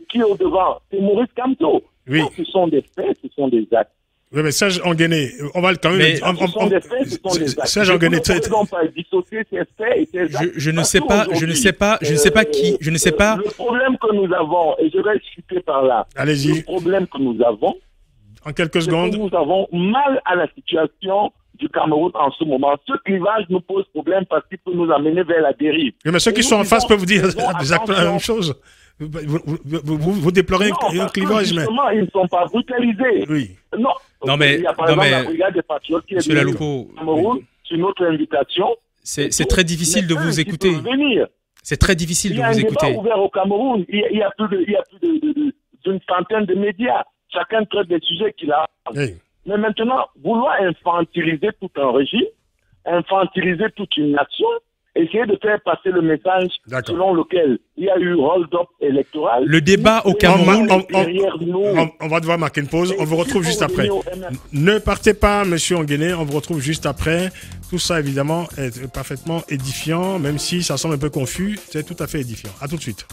qui est au devant, c'est Maurice Kamto.
Oui.
Ce sont des faits, ce sont des actes.
Oui, mais Serge Onguéné, on va quand même...
Serge Onguéné,
je ne sais pas qui...
Le problème que nous avons, et je vais chuter par là.
Allez-y.
Le problème que nous avons...
En quelques secondes.
Nous avons mal à la situation du Cameroun en ce moment. Ce clivage nous pose problème parce qu'il peut nous amener vers la dérive.
Oui, mais ceux qui sont en face peuvent vous dire exactement la même chose. Vous déplorez un clivage, mais...
Ils ne sont pas brutalisés.
Oui.
Non, mais il y a par exemple la brigade des patriotes qui est venue au Cameroun sur notre invitation.
C'est très difficile de vous écouter. C'est très difficile de vous écouter.
Il y a un débat ouvert au Cameroun. Il y a plus d'une centaine de médias. Chacun traite des sujets qu'il a.
Oui.
Mais maintenant, vouloir infantiliser tout un régime, infantiliser toute une nation, essayer de faire passer le message selon lequel il y a eu hold-up électoral.
Le débat au Cameroun...
On va devoir marquer une pause. On vous retrouve juste après. Ne partez pas, Monsieur Onguéné. On vous retrouve juste après. Tout ça, évidemment, est parfaitement édifiant. Même si ça semble un peu confus, c'est tout à fait édifiant. À tout de suite.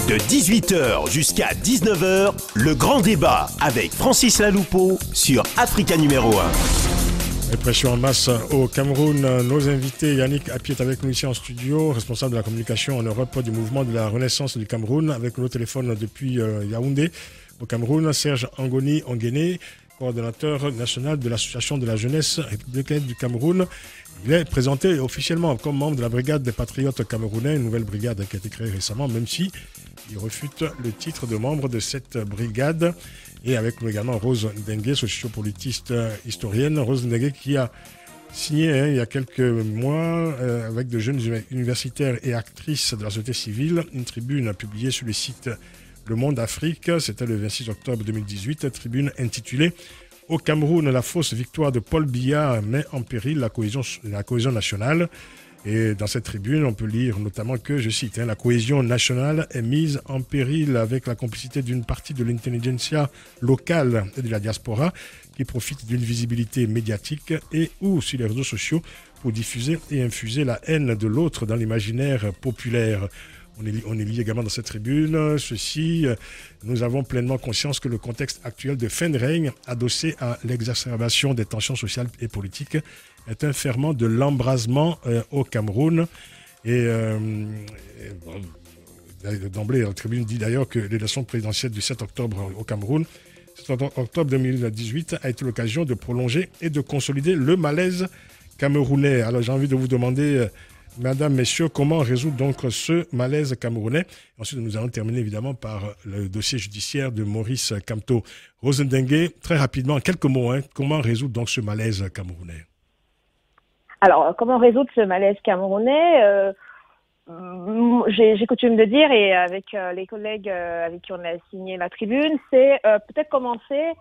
De 18h jusqu'à 19h, le grand débat avec Francis Laloupeau sur Africa numéro 1.
Répression en masse au Cameroun. Nos invités, Yannick Capi est avec nous ici en studio, responsable de la communication en Europe du mouvement de la Renaissance du Cameroun, avec nos téléphones depuis Yaoundé au Cameroun. Serge Onguéné, coordonnateur national de l'Association de la jeunesse républicaine du Cameroun. Il est présenté officiellement comme membre de la brigade des patriotes camerounais, une nouvelle brigade qui a été créée récemment, même si il refute le titre de membre de cette brigade. Et avec nous également Rose Ndengue, sociopolitiste historienne. Rose Ndengue qui a signé il y a quelques mois avec de jeunes universitaires et actrices de la société civile une tribune publiée sur le site Le Monde Afrique. C'était le 26 octobre 2018, tribune intitulée « Au Cameroun, la fausse victoire de Paul Biya met en péril la cohésion nationale ». Et dans cette tribune, on peut lire notamment que, je cite, la cohésion nationale est mise en péril avec la complicité d'une partie de l'intelligentsia locale et de la diaspora qui profite d'une visibilité médiatique et ou sur les réseaux sociaux pour diffuser et infuser la haine de l'autre dans l'imaginaire populaire. On est lié également dans cette tribune. Ceci, nous avons pleinement conscience que le contexte actuel de fin de règne, adossé à l'exacerbation des tensions sociales et politiques, est un ferment de l'embrasement au Cameroun. Et d'emblée, la tribune dit d'ailleurs que l'élection présidentielle du 7 octobre au Cameroun, 7 octobre 2018, a été l'occasion de prolonger et de consolider le malaise camerounais. Alors j'ai envie de vous demander... Madame, messieurs, comment résoudre donc ce malaise camerounais? Ensuite, nous allons terminer évidemment par le dossier judiciaire de Maurice Kamto. Rose Ndengue, très rapidement, en quelques mots, comment résoudre donc ce malaise camerounais?
Alors, comment résoudre ce malaise camerounais? J'ai coutume de dire, et avec les collègues avec qui on a signé la tribune, c'est peut-être commencer...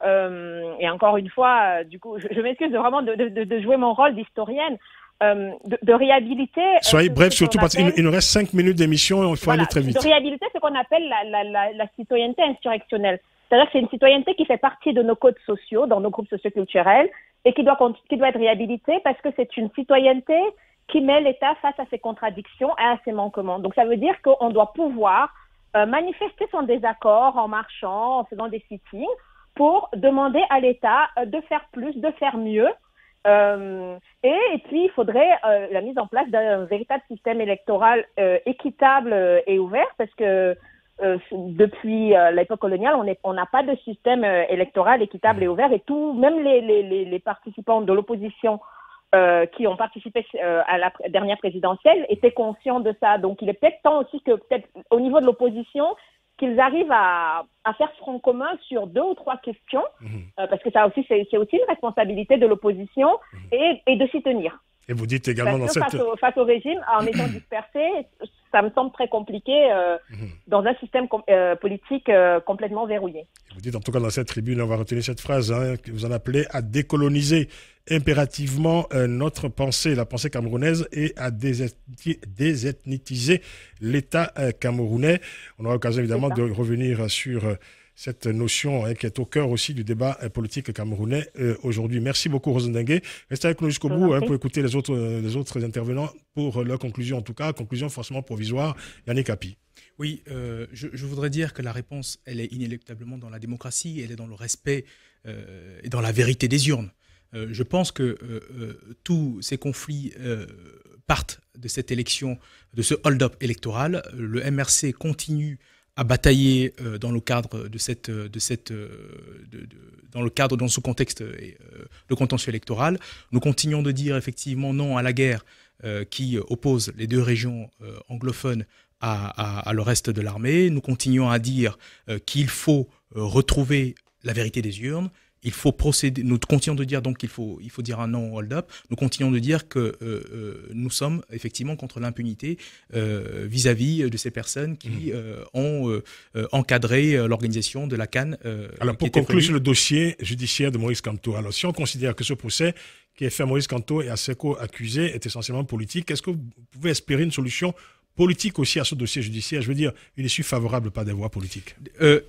et encore une fois, du coup, je m'excuse vraiment de jouer mon rôle d'historienne, de réhabiliter...
Soyez bref, surtout parce qu'il nous reste 5 minutes d'émission, il faut aller très vite.
De réhabiliter ce qu'on appelle la citoyenneté insurrectionnelle. C'est-à-dire que c'est une citoyenneté qui fait partie de nos codes sociaux, dans nos groupes socioculturels, et qui doit être réhabilitée parce que c'est une citoyenneté qui met l'État face à ses contradictions et à ses manquements. Donc ça veut dire qu'on doit pouvoir manifester son désaccord en marchant, en faisant des sittings, pour demander à l'État de faire plus, de faire mieux. Et puis, il faudrait la mise en place d'un véritable système électoral équitable et ouvert, parce que depuis l'époque coloniale, on n'a pas de système électoral équitable et ouvert, et même les participants de l'opposition qui ont participé à la dernière présidentielle étaient conscients de ça. Donc, il est peut-être temps aussi que, peut-être au niveau de l'opposition, qu'ils arrivent à faire front commun sur 2 ou 3 questions, parce que ça aussi, c'est aussi une responsabilité de l'opposition, et de s'y tenir.
Et vous dites également
face au régime, en étant dispersé, ça me semble très compliqué dans un système politique complètement verrouillé.
Vous dites en tout cas dans cette tribune, on va retenir cette phrase, que vous en appelez à décoloniser impérativement notre pensée, la pensée camerounaise, et à désethniser l'État camerounais. On aura l'occasion évidemment de revenir sur cette notion qui est au cœur aussi du débat politique camerounais aujourd'hui. Merci beaucoup, Rose Ndingue. Restez avec nous jusqu'au bout pour écouter les autres intervenants pour leur conclusion, en tout cas, conclusion forcément provisoire. Yannick Api.
Oui, je voudrais dire que la réponse, elle est inéluctablement dans la démocratie, elle est dans le respect et dans la vérité des urnes. Je pense que tous ces conflits partent de cette élection, de ce hold-up électoral. Le MRC continue à batailler dans le cadre dans ce contexte de contentieux électoral. Nous continuons de dire effectivement non à la guerre qui oppose les 2 régions anglophones à le reste de l'armée. Nous continuons à dire qu'il faut retrouver la vérité des urnes. Il faut procéder. Nous continuons de dire donc qu'il faut dire un non au hold-up. Nous continuons de dire que nous sommes effectivement contre l'impunité vis-à-vis de ces personnes qui ont encadré l'organisation de la CAN.
Alors pour conclure sur le dossier judiciaire de Maurice Kamto, alors si on considère que ce procès qui est fait à Maurice Kamto et à ses co-accusés est essentiellement politique, est-ce que vous pouvez espérer une solution politique aussi à ce dossier judiciaire, je veux dire une issue favorable, pas des voies politiques?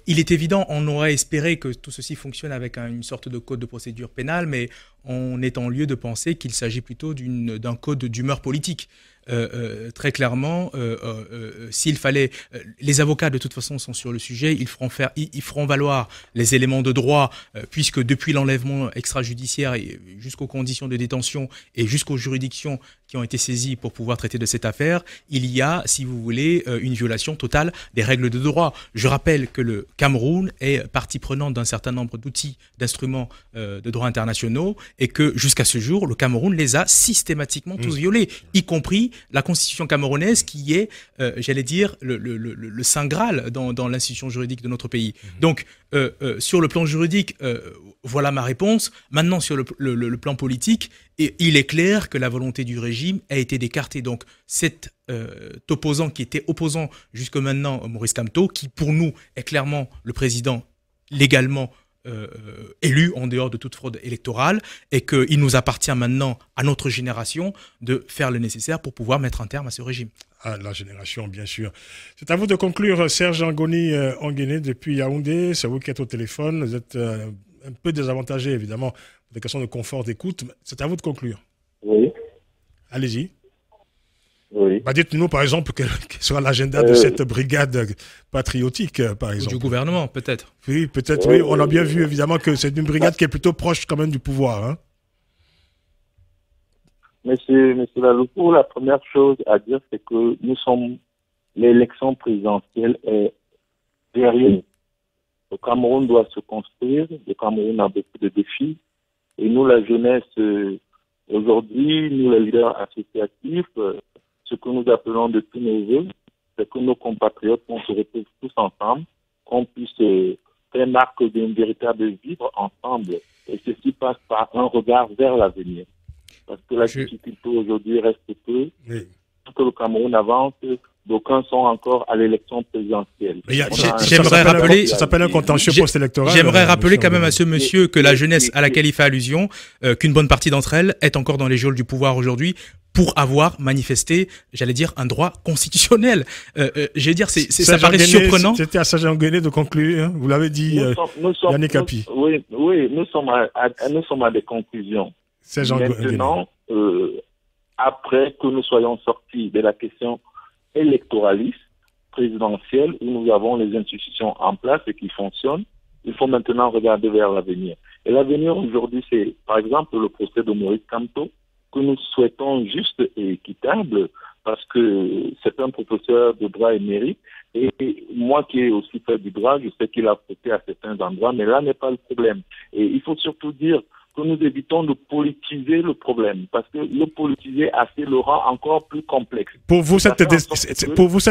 Il est évident, on aurait espéré que tout ceci fonctionne avec une sorte de code de procédure pénale, mais on est en lieu de penser qu'il s'agit plutôt d'un code d'humeur politique. Très clairement, s'il fallait, les avocats de toute façon sont sur le sujet, ils feront valoir les éléments de droit, puisque depuis l'enlèvement extrajudiciaire jusqu'aux conditions de détention et jusqu'aux juridictions qui ont été saisies pour pouvoir traiter de cette affaire, il y a, si vous voulez, une violation totale des règles de droit. Je rappelle que le Cameroun est partie prenante d'un certain nombre d'outils, d'instruments de droit internationaux, et que jusqu'à ce jour, le Cameroun les a systématiquement tous violés, y compris la constitution camerounaise qui est, j'allais dire, le saint Graal dans l'institution juridique de notre pays. Donc, sur le plan juridique, voilà ma réponse. Maintenant, sur le plan politique, il est clair que la volonté du régime a été d'écarter donc cet opposant qui était opposant jusque maintenant, Maurice Kamto, qui pour nous est clairement le président légalement élu en dehors de toute fraude électorale, et qu'il nous appartient maintenant à notre génération de faire le nécessaire pour pouvoir mettre un terme à ce régime.
À la génération, bien sûr. C'est à vous de conclure, Serge Angoni Onguéné depuis Yaoundé. C'est vous qui êtes au téléphone. Vous êtes un peu désavantagé, évidemment, pour des questions de confort d'écoute. C'est à vous de conclure.
Oui.
Allez-y.
Oui.
Bah, dites-nous, par exemple, quel sera l'agenda de cette brigade patriotique, par exemple.
Ou du gouvernement, peut-être.
Oui, peut-être, oui. On a bien vu, évidemment, que c'est une brigade qui est plutôt proche, quand même, du pouvoir. Hein.
Monsieur Laloukou, la première chose à dire, c'est que l'élection présidentielle est derrière nous. Le Cameroun doit se construire. Le Cameroun a beaucoup de défis. Et nous, la jeunesse, aujourd'hui, nous, les leaders associatifs, ce que nous appelons de tous nos vœux, c'est que nos compatriotes, qu'on se retrouve tous ensemble, qu'on puisse faire marque d'un véritable vivre ensemble. Et ceci passe par un regard vers l'avenir. Parce que la difficulté aujourd'hui reste que le Cameroun avance, d'aucuns sont encore à l'élection présidentielle.
J'aimerais rappeler,
ça s'appelle un contentieux post-électoral.
J'aimerais rappeler quand même à ce monsieur que la jeunesse à laquelle il fait allusion, qu'une bonne partie d'entre elles est encore dans les geôles du pouvoir aujourd'hui pour avoir manifesté, j'allais dire, un droit constitutionnel. Je veux dire, ça paraît surprenant.
C'était à Serge Angoni de conclure, hein. Vous l'avez dit, Yannick Api.
Oui, nous sommes à des conclusions. Maintenant, après que nous soyons sortis de la question électoraliste, présidentielle, où nous avons les institutions en place et qui fonctionnent, il faut maintenant regarder vers l'avenir. Et l'avenir aujourd'hui, c'est par exemple le procès de Maurice Kamto, que nous souhaitons juste et équitable, parce que c'est un professeur de droit émérite. Et moi qui ai aussi fait du droit, je sais qu'il a fauté à certains endroits, mais là n'est pas le problème. Et il faut surtout dire que nous évitons de politiser le problème, parce que le politiser assez le rend encore plus complexe.
Pour vous, cette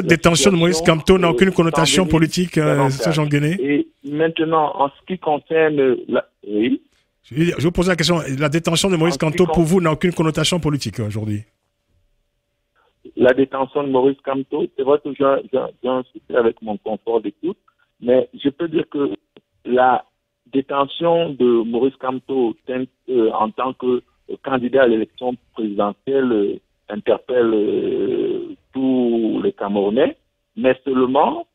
détention de Maurice Kamto n'a aucune connotation politique, Sergent Guéné?
Et maintenant, en ce qui concerne... Oui.
Je vous pose la question, la détention de Maurice Kamto, pour vous, n'a aucune connotation politique aujourd'hui?
La détention de Maurice Kamto, c'est vrai que j'ai un souci avec mon confort d'écoute, mais je peux dire que la détention de Maurice Kamto en tant que candidat à l'élection présidentielle interpelle tous les Camerounais, mais seulement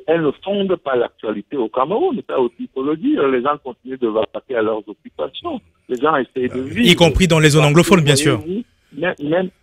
elle ne fonde pas l'actualité au Cameroun. Ça aussi, il faut le dire. Les gens continuent de vaquer à leurs occupations. Les gens essayent de vivre.
Y compris dans les zones anglophones, bien sûr.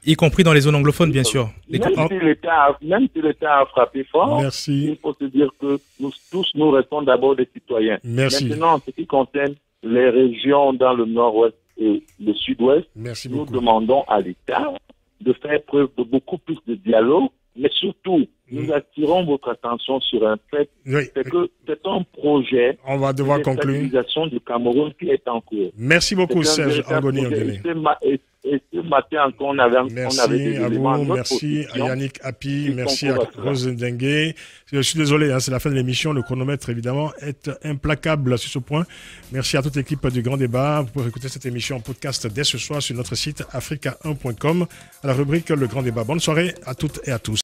Y compris dans les zones anglophones, bien sûr.
Même si l'État a frappé fort,
merci.
Il faut se dire que nous tous, nous restons d'abord des citoyens.
Merci.
Maintenant, en ce qui concerne les régions dans le nord-ouest et le sud-ouest, nous demandons à l'État de faire preuve de beaucoup plus de dialogue, mais surtout, nous attirons votre attention sur un fait, c'est que c'est un projet
de
stabilisation du Cameroun qui est en cours.
Merci beaucoup, Serge Angoni.
Et ce matin encore, on avait des éléments.
Merci à Yannick Hapi, merci à Rose Ndengue. Je suis désolé, c'est la fin de l'émission. Le chronomètre, évidemment, est implacable sur ce point. Merci à toute l'équipe du Grand Débat. Vous pouvez écouter cette émission en podcast dès ce soir sur notre site africa1.com à la rubrique Le Grand Débat. Bonne soirée à toutes et à tous.